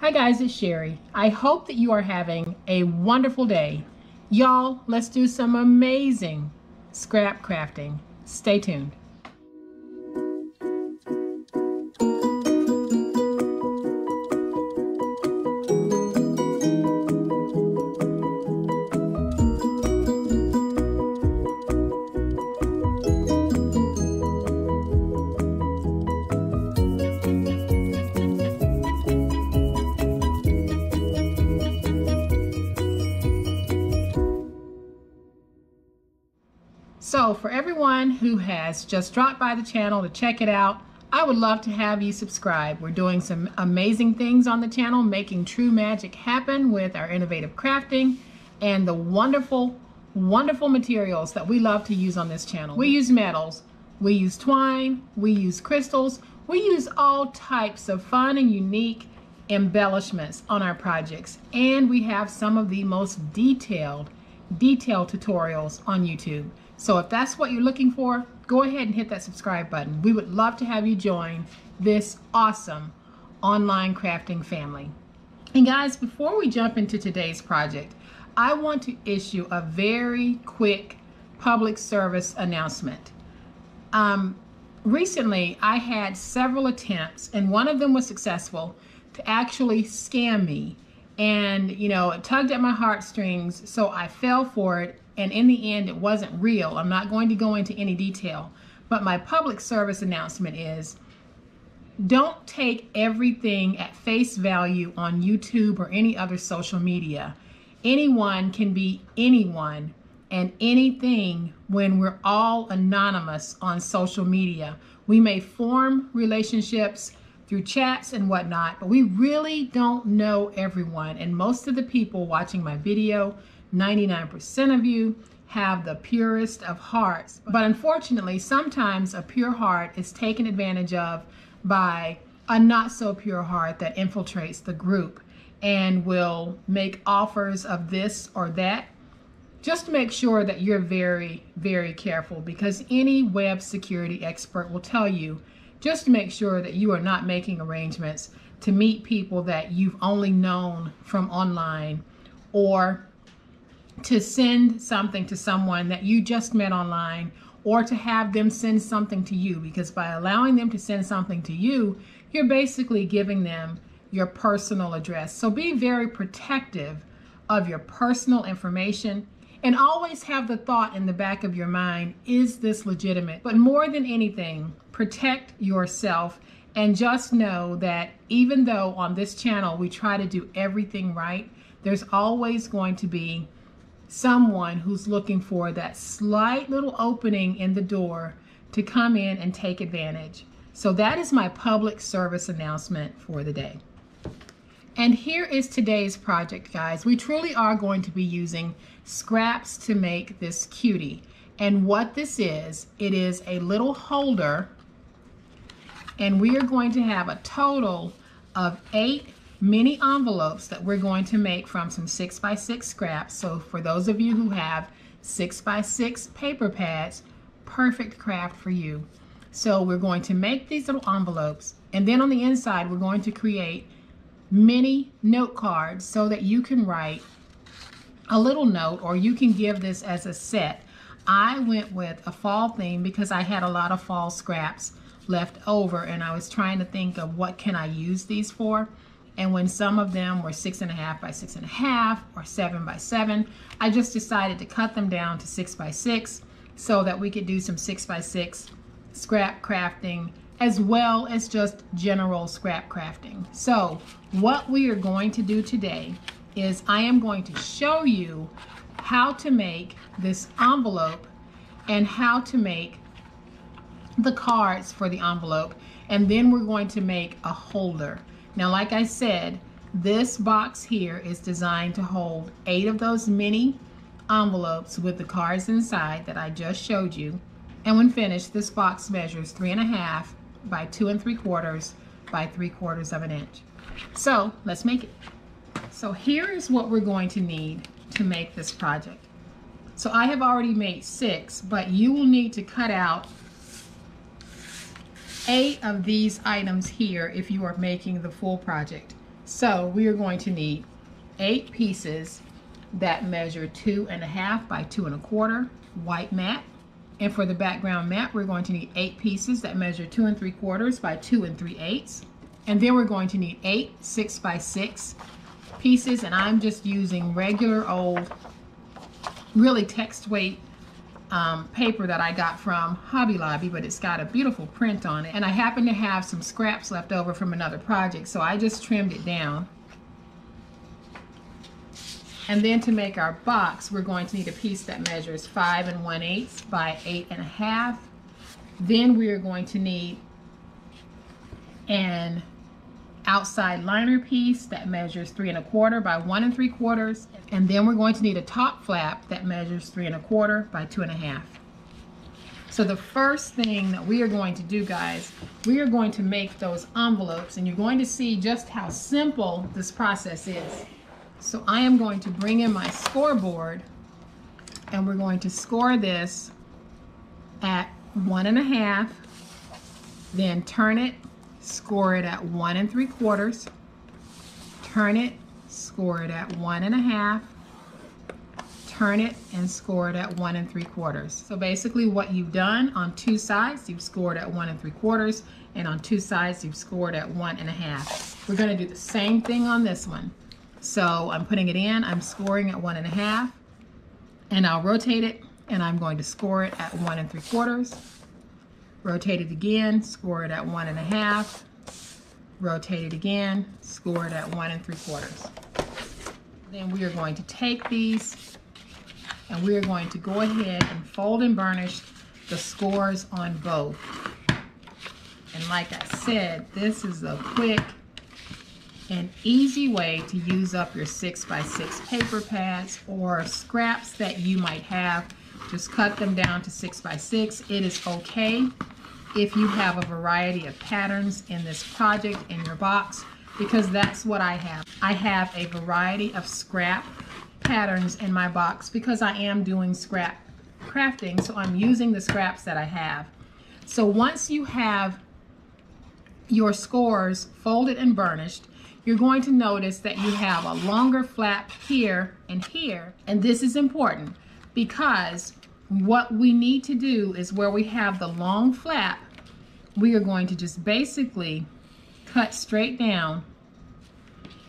Hi guys, it's Sherry. I hope that you are having a wonderful day. Y'all, let's do some amazing scrap crafting. Stay tuned. So for everyone who has just dropped by the channel to check it out, I would love to have you subscribe. We're doing some amazing things on the channel, making true magic happen with our innovative crafting and the wonderful, wonderful materials that we love to use on this channel. We use metals, we use twine, we use crystals, we use all types of fun and unique embellishments on our projects. And we have some of the most detailed tutorials on YouTube. So if that's what you're looking for, go ahead and hit that subscribe button. We would love to have you join this awesome online crafting family. And guys, before we jump into today's project, I want to issue a very quick public service announcement. Recently, I had several attempts, and one of them was successful, to actually scam me. And, you know, it tugged at my heartstrings, so I fell for it. And in the end, it wasn't real. I'm not going to go into any detail. But my public service announcement is, don't take everything at face value on YouTube or any other social media. Anyone can be anyone and anything when we're all anonymous on social media. We may form relationships through chats and whatnot, but we really don't know everyone. And most of the people watching my video, 99% of you, have the purest of hearts. But unfortunately, sometimes a pure heart is taken advantage of by a not so pure heart that infiltrates the group and will make offers of this or that. Just make sure that you're very, very careful, because any web security expert will tell you, just make sure that you are not making arrangements to meet people that you've only known from online, or to send something to someone that you just met online, or to have them send something to you, because by allowing them to send something to you, you're basically giving them your personal address. So be very protective of your personal information, and always have the thought in the back of your mind, is this legitimate? But more than anything, protect yourself, and just know that even though on this channel we try to do everything right, there's always going to be someone who's looking for that slight little opening in the door to come in and take advantage. So that is my public service announcement for the day. And here is today's project, guys. We truly are going to be using scraps to make this cutie. And what this is, it is a little holder, and we are going to have a total of 8 mini envelopes that we're going to make from some 6x6 scraps. So for those of you who have 6x6 paper pads, perfect craft for you. So we're going to make these little envelopes, and then on the inside we're going to create mini note cards so that you can write a little note, or you can give this as a set. I went with a fall theme because I had a lot of fall scraps left over, and I was trying to think of what can I use these for. And when some of them were 6.5 by 6.5 or 7 by 7, I just decided to cut them down to 6 by 6 so that we could do some 6 by 6 scrap crafting, as well as just general scrap crafting. So what we are going to do today is I am going to show you how to make this envelope and how to make the cards for the envelope, and then we're going to make a holder. Now, like I said, this box here is designed to hold 8 of those mini envelopes with the cards inside that I just showed you. And when finished, this box measures 3.5 by 2 3/4 by 3/4 of an inch. So let's make it. So here is what we're going to need to make this project. So I have already made 6, but you will need to cut out 8 of these items here if you are making the full project. So we are going to need 8 pieces that measure 2.5 by 2 1/4 white mat. And for the background mat, we're going to need 8 pieces that measure 2 3/4 by 2 3/8. And then we're going to need 8 6 by 6 pieces, and I'm just using regular old, really text weight paper that I got from Hobby Lobby, but it's got a beautiful print on it. And I happen to have some scraps left over from another project, so I just trimmed it down. And then to make our box, we're going to need a piece that measures 5 1/8 by 8 1/2. Then we are going to need an outside liner piece that measures 3 1/4 by 1 3/4. And then we're going to need a top flap that measures 3 1/4 by 2 1/2. So the first thing that we are going to do, guys, we are going to make those envelopes, and you're going to see just how simple this process is. So I am going to bring in my scoreboard, and we're going to score this at 1 1/2, then turn it, score it at 1 3/4, turn it, score it at 1 1/2, turn it, and score it at 1 3/4. So basically what you've done on 2 sides, you've scored at 1 3/4, and on 2 sides you've scored at 1 1/2. We're going to do the same thing on this one. So I'm putting it in, I'm scoring at 1 1/2, and I'll rotate it, and I'm going to score it at 1 3/4. Rotate it again, score it at 1 1/2. Rotate it again, score it at 1 3/4. Then we are going to take these, and we are going to go ahead and fold and burnish the scores on both. And like I said, this is a quick and easy way to use up your 6 by 6 paper pads or scraps that you might have. Just cut them down to 6 by 6. It is okay if you have a variety of patterns in this project in your box, because that's what I have. I have a variety of scrap patterns in my box because I am doing scrap crafting, so I'm using the scraps that I have. So once you have your scores folded and burnished, you're going to notice that you have a longer flap here and here, and this is important because what we need to do is where we have the long flap, we are going to just basically cut straight down,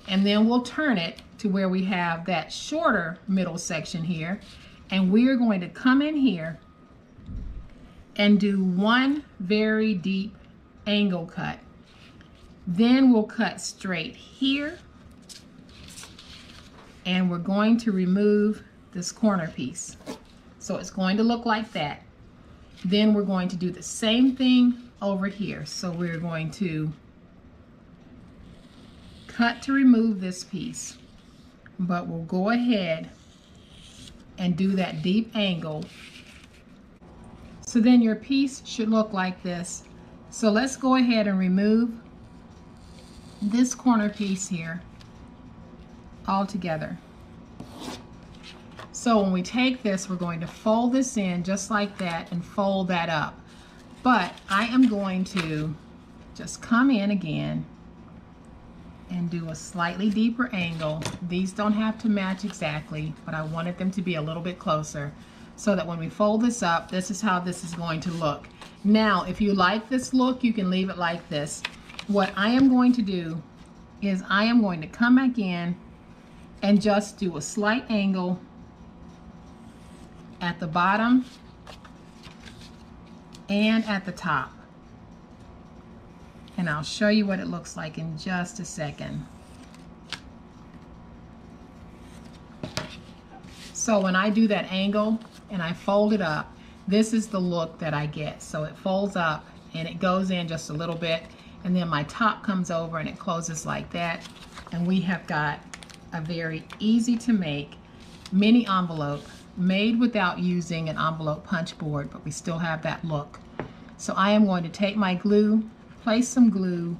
and then we'll turn it to where we have that shorter middle section here, and we are going to come in here and do one very deep angle cut. Then we'll cut straight here, and we're going to remove this corner piece. So it's going to look like that. Then we're going to do the same thing over here. So we're going to cut to remove this piece, but we'll go ahead and do that deep angle. So then your piece should look like this. So let's go ahead and remove this corner piece here all together. So when we take this, we're going to fold this in just like that and fold that up. But I am going to just come in again and do a slightly deeper angle. These don't have to match exactly, but I wanted them to be a little bit closer so that when we fold this up, this is how this is going to look. Now, if you like this look, you can leave it like this. What I am going to do is I am going to come back in and just do a slight angle at the bottom and at the top. And I'll show you what it looks like in just a second. So when I do that angle and I fold it up, this is the look that I get. So it folds up and it goes in just a little bit, and then my top comes over and it closes like that. And we have got a very easy to make mini envelope made without using an envelope punch board, but we still have that look. So I am going to take my glue, place some glue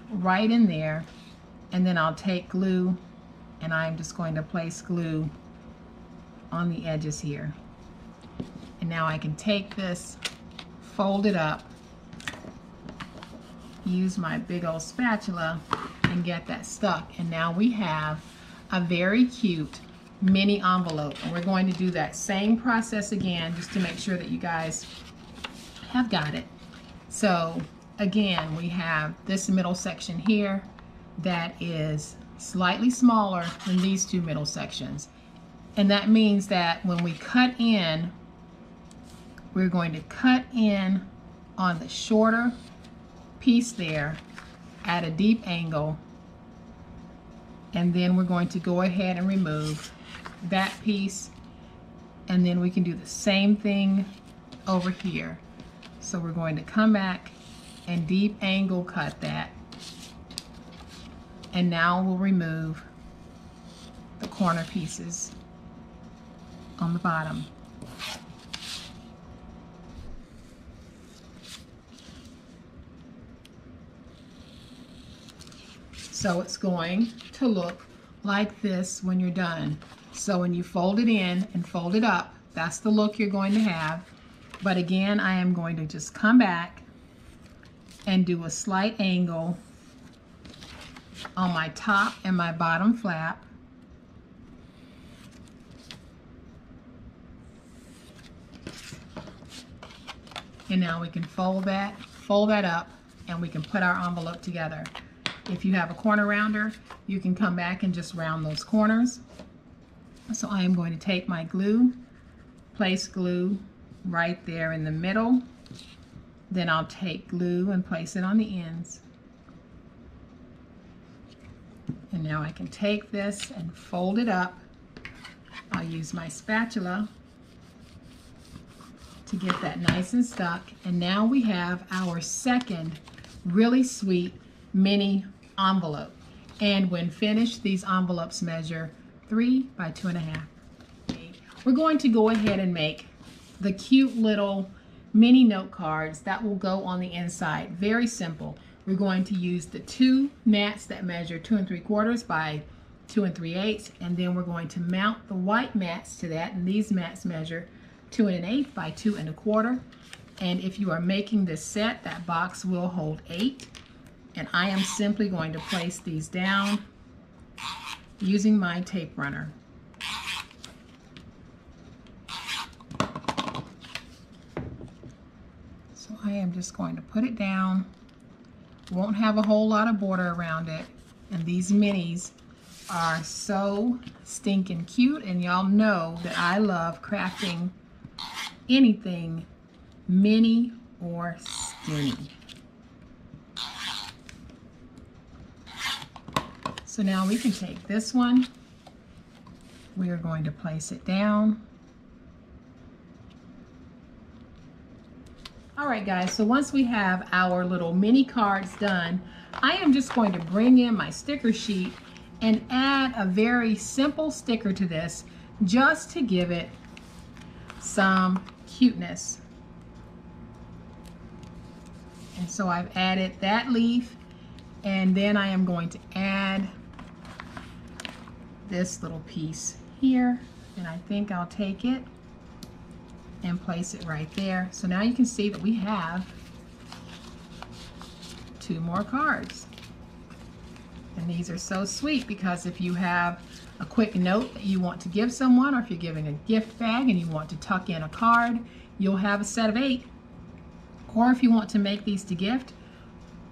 right in there, and then I'll take glue and I'm just going to place glue on the edges here. And now I can take this, fold it up, use my big old spatula, and get that stuck. And now we have a very cute mini envelope. And we're going to do that same process again just to make sure that you guys have got it. So again, we have this middle section here that is slightly smaller than these two middle sections. And that means that when we cut in, we're going to cut in on the shorter piece there at a deep angle, and then we're going to go ahead and remove that piece, and then we can do the same thing over here. So we're going to come back and deep angle cut that, and now we'll remove the corner pieces on the bottom. So it's going to look like this when you're done. So when you fold it in and fold it up, that's the look you're going to have. But again, I am going to just come back and do a slight angle on my top and my bottom flap. And now we can fold that up, and we can put our envelope together. If you have a corner rounder, you can come back and just round those corners. So I am going to take my glue, place glue right there in the middle. Then I'll take glue and place it on the ends. And now I can take this and fold it up. I'll use my spatula to get that nice and stuck. And now we have our second really sweet mini envelope. And when finished, these envelopes measure 3 by 2.5. We're going to go ahead and make the cute little mini note cards that will go on the inside. Very simple. We're going to use the 2 mats that measure 2 3/4 by 2 3/8, and then we're going to mount the white mats to that, and these mats measure 2 1/8 by 2 1/4. And if you are making this set, that box will hold 8. And I am simply going to place these down using my tape runner. So I am just going to put it down. Won't have a whole lot of border around it. And these minis are so stinking cute, and y'all know that I love crafting anything mini or skinny. So now we can take this one, we are going to place it down. All right guys, so once we have our little mini cards done, I am just going to bring in my sticker sheet and add a very simple sticker to this just to give it some cuteness. And so I've added that leaf, and then I am going to add this little piece here, and I think I'll take it and place it right there. So now you can see that we have 2 more cards. And these are so sweet because if you have a quick note that you want to give someone, or if you're giving a gift bag and you want to tuck in a card, you'll have a set of 8. Or if you want to make these to gift,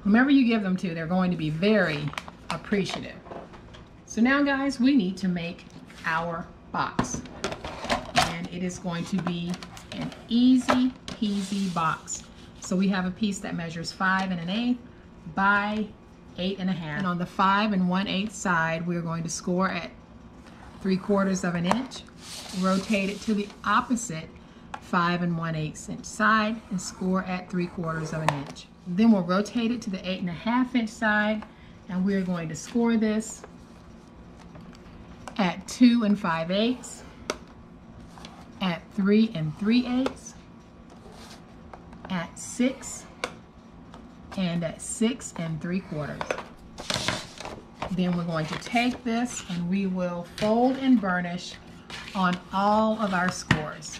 whomever you give them to, they're going to be very appreciative. So now guys, we need to make our box. And it is going to be an easy peasy box. So we have a piece that measures 5 1/8 by 8 1/2. And on the 5 1/8 side, we're going to score at 3/4 of an inch, rotate it to the opposite 5 1/8 inch side, and score at 3/4 of an inch. Then we'll rotate it to the 8 1/2 inch side, and we're going to score this at 2 5/8, at 3 3/8, at 6, and at 6 3/4. Then we're going to take this and we will fold and burnish on all of our scores.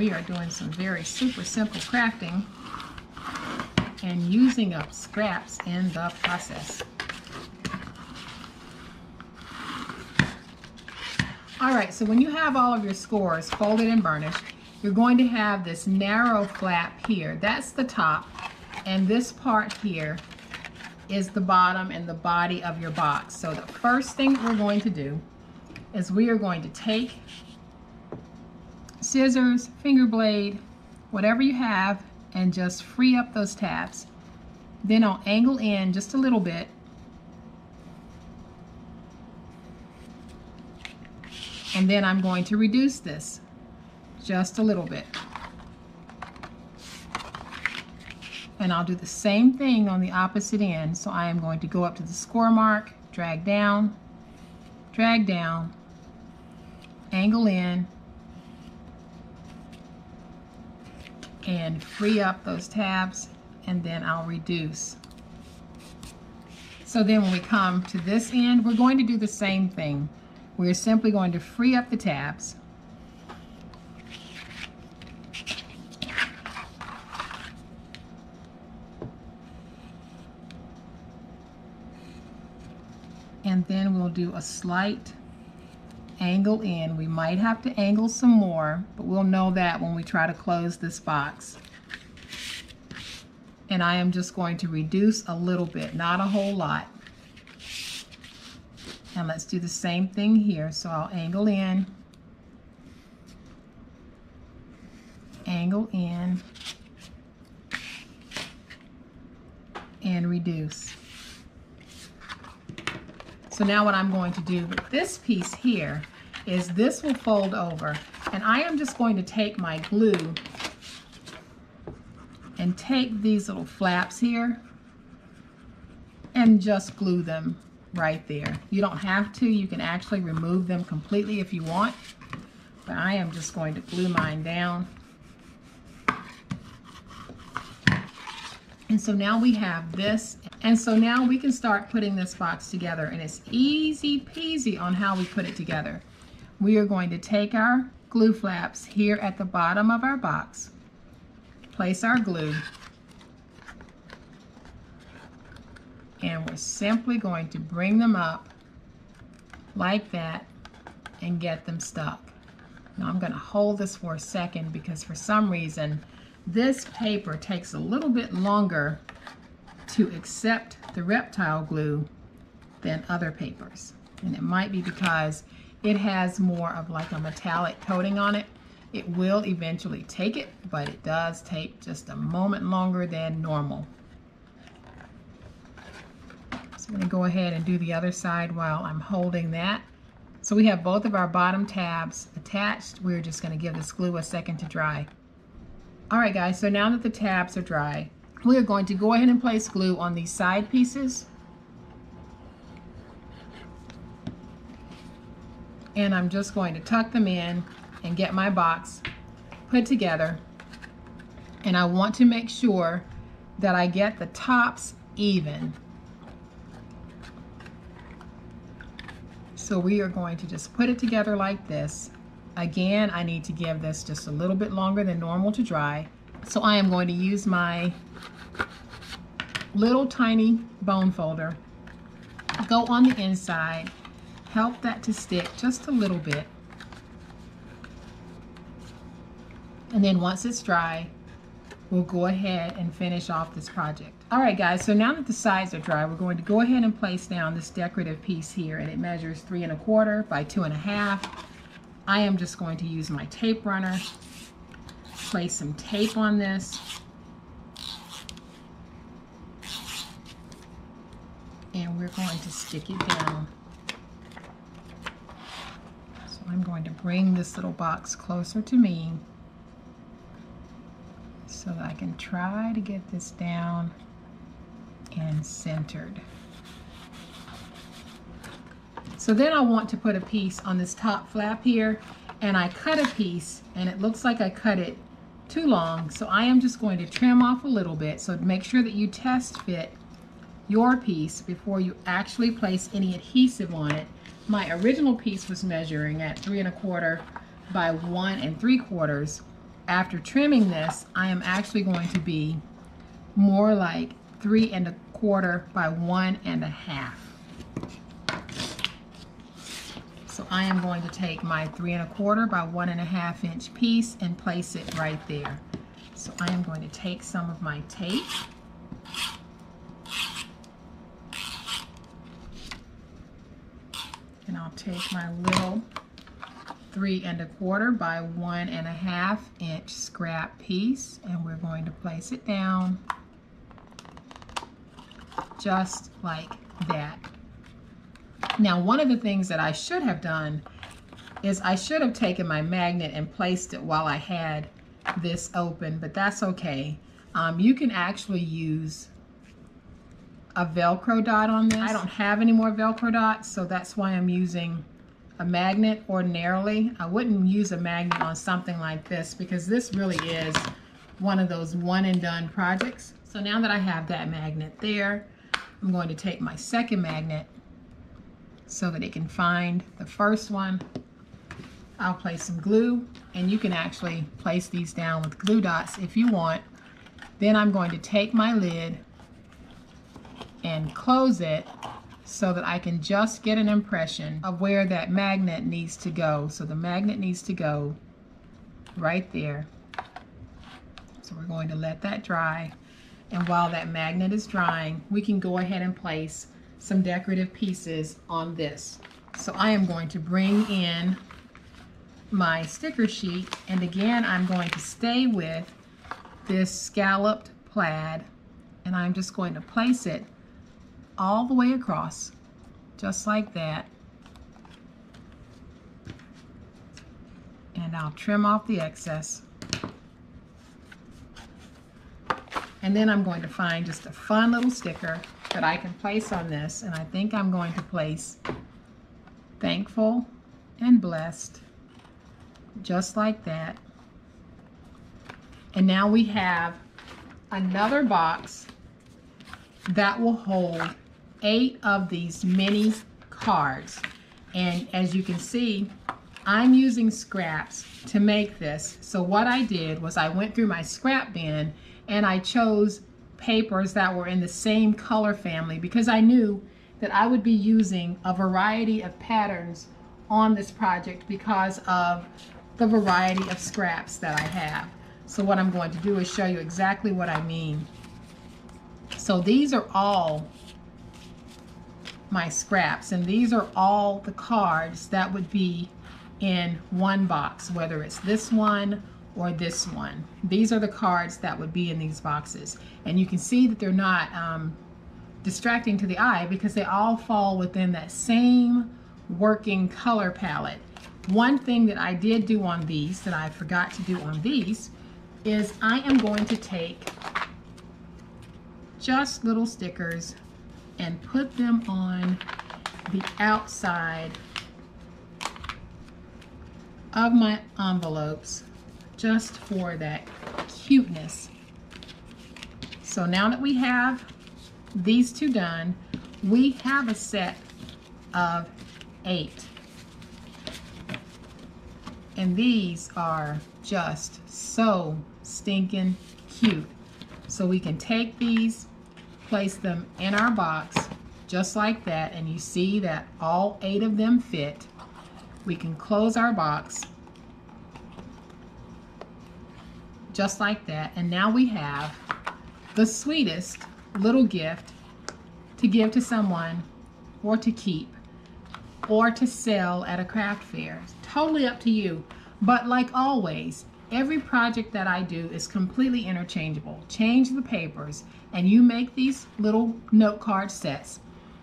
we are doing some very super simple crafting and using up scraps in the process. All right, so when you have all of your scores folded and burnished, you're going to have this narrow flap here. That's the top, and this part here is the bottom and the body of your box. So the first thing we're going to do is we are going to take scissors, finger blade, whatever you have, and just free up those tabs. Then I'll angle in just a little bit. And then I'm going to reduce this just a little bit. And I'll do the same thing on the opposite end. So I am going to go up to the score mark, drag down, angle in, and free up those tabs, and then I'll reduce. So then when we come to this end, we're going to do the same thing. We're simply going to free up the tabs. And then we'll do a slight angle in. We might have to angle some more, but we'll know that when we try to close this box. And I am just going to reduce a little bit, not a whole lot. And let's do the same thing here. So I'll angle in, and reduce. So now what I'm going to do with this piece here is this will fold over, and I am just going to take my glue and take these little flaps here and just glue them right there. You don't have to. You can actually remove them completely if you want, but I am just going to glue mine down. And so now we have this, and so now we can start putting this box together, and it's easy peasy on how we put it together. We are going to take our glue flaps here at the bottom of our box, place our glue, and we're simply going to bring them up like that and get them stuck. Now I'm going to hold this for a second because for some reason this paper takes a little bit longer to accept the Reptile glue than other papers. And it might be because it has more of like a metallic coating on it. It will eventually take it, but it does take just a moment longer than normal. So I'm going to go ahead and do the other side while I'm holding that. So we have both of our bottom tabs attached. We're just going to give this glue a second to dry. Alright guys, so now that the tabs are dry, we are going to go ahead and place glue on these side pieces. And I'm just going to tuck them in and get my box put together. And I want to make sure that I get the tops even. So we are going to just put it together like this. Again, I need to give this just a little bit longer than normal to dry. So I am going to use my little tiny bone folder, go on the inside, help that to stick just a little bit. And then once it's dry, we'll go ahead and finish off this project. All right guys, so now that the sides are dry, we're going to go ahead and place down this decorative piece here, and it measures 3 1/4 by 2 1/2. I am just going to use my tape runner, place some tape on this, and we're going to stick it down. So I'm going to bring this little box closer to me so that I can try to get this down and centered. So then I want to put a piece on this top flap here, and I cut a piece and it looks like I cut it too long, so I am just going to trim off a little bit. So make sure that you test fit your piece before you actually place any adhesive on it. My original piece was measuring at 3 1/4 by 1 3/4, after trimming this, I am actually going to be more like 3 1/4 by 1 1/2. So I am going to take my 3 1/4 by 1 1/2 inch piece and place it right there. So I am going to take some of my tape and I'll take my little 3 1/4 by 1 1/2 inch scrap piece, and we're going to place it down just like that. Now, one of the things that I should have done is I should have taken my magnet and placed it while I had this open, but that's okay. You can actually use a Velcro dot on this. I don't have any more Velcro dots, so that's why I'm using a magnet. Ordinarily, I wouldn't use a magnet on something like this because this really is one of those one and done projects. So now that I have that magnet there, I'm going to take my second magnet so that it can find the first one. I'll place some glue, and you can actually place these down with glue dots if you want. Then I'm going to take my lid and close it so that I can just get an impression of where that magnet needs to go. So the magnet needs to go right there. So we're going to let that dry, and while that magnet is drying, we can go ahead and place some decorative pieces on this. So I am going to bring in my sticker sheet, and again I'm going to stay with this scalloped plaid, and I'm just going to place it all the way across, just like that. And I'll trim off the excess. And then I'm going to find just a fun little sticker that I can place on this, and I think I'm going to place thankful and blessed, just like that. And now we have another box that will hold 8 of these mini cards. And as you can see, I'm using scraps to make this. So what I did was I went through my scrap bin and I chose papers that were in the same color family because I knew that I would be using a variety of patterns on this project because of the variety of scraps that I have. So what I'm going to do is show you exactly what I mean. So these are all my scraps, and these are all the cards that would be in one box, whether it's this one or this one. These are the cards that would be in these boxes, and you can see that they're not distracting to the eye because they all fall within that same working color palette. One thing that I did do on these that I forgot to do on these is I am going to take just little stickers and put them on the outside of my envelopes just for that cuteness. So now that we have these two done, we have a set of 8. And these are just so stinking cute. So we can take these, place them in our box just like that, and you see that all 8 of them fit. We can close our box just like that, and now we have the sweetest little gift to give to someone, or to keep, or to sell at a craft fair. It's totally up to you. But like always, every project that I do is completely interchangeable. Change the papers, and you make these little note card sets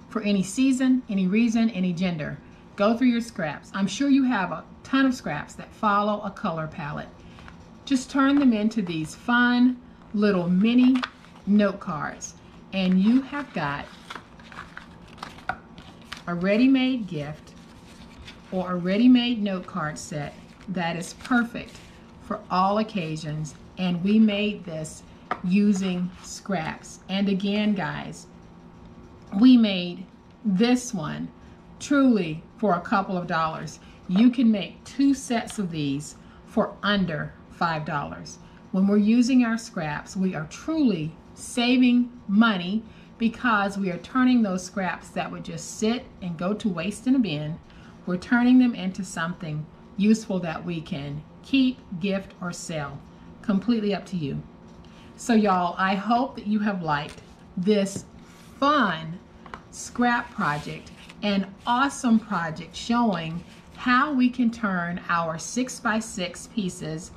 for any season, any reason, any gender. Go through your scraps. I'm sure you have a ton of scraps that follow a color palette. Just turn them into these fun little mini note cards, and you have got a ready-made gift or a ready-made note card set that is perfect for all occasions. And we made this using scraps. And again, guys, we made this one truly for a couple of dollars. You can make 2 sets of these for under $5. When we're using our scraps, we are truly saving money because we are turning those scraps that would just sit and go to waste in a bin. We're turning them into something useful that we can keep, gift, or sell. Completely up to you. So y'all, I hope that you have liked this fun scrap project, an awesome project showing how we can turn our 6x6 pieces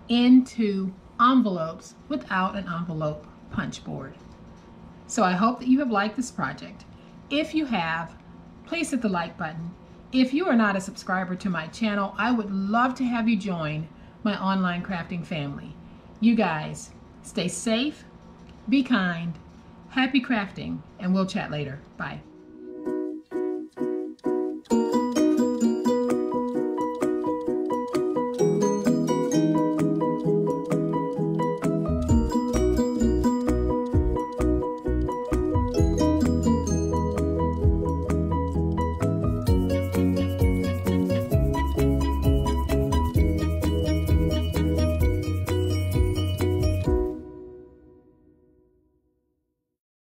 into envelopes without an envelope punch board. So I hope that you have liked this project. If you have, please hit the like button. If you are not a subscriber to my channel, I would love to have you join my online crafting family. You guys, stay safe, be kind, happy crafting, and we'll chat later. Bye.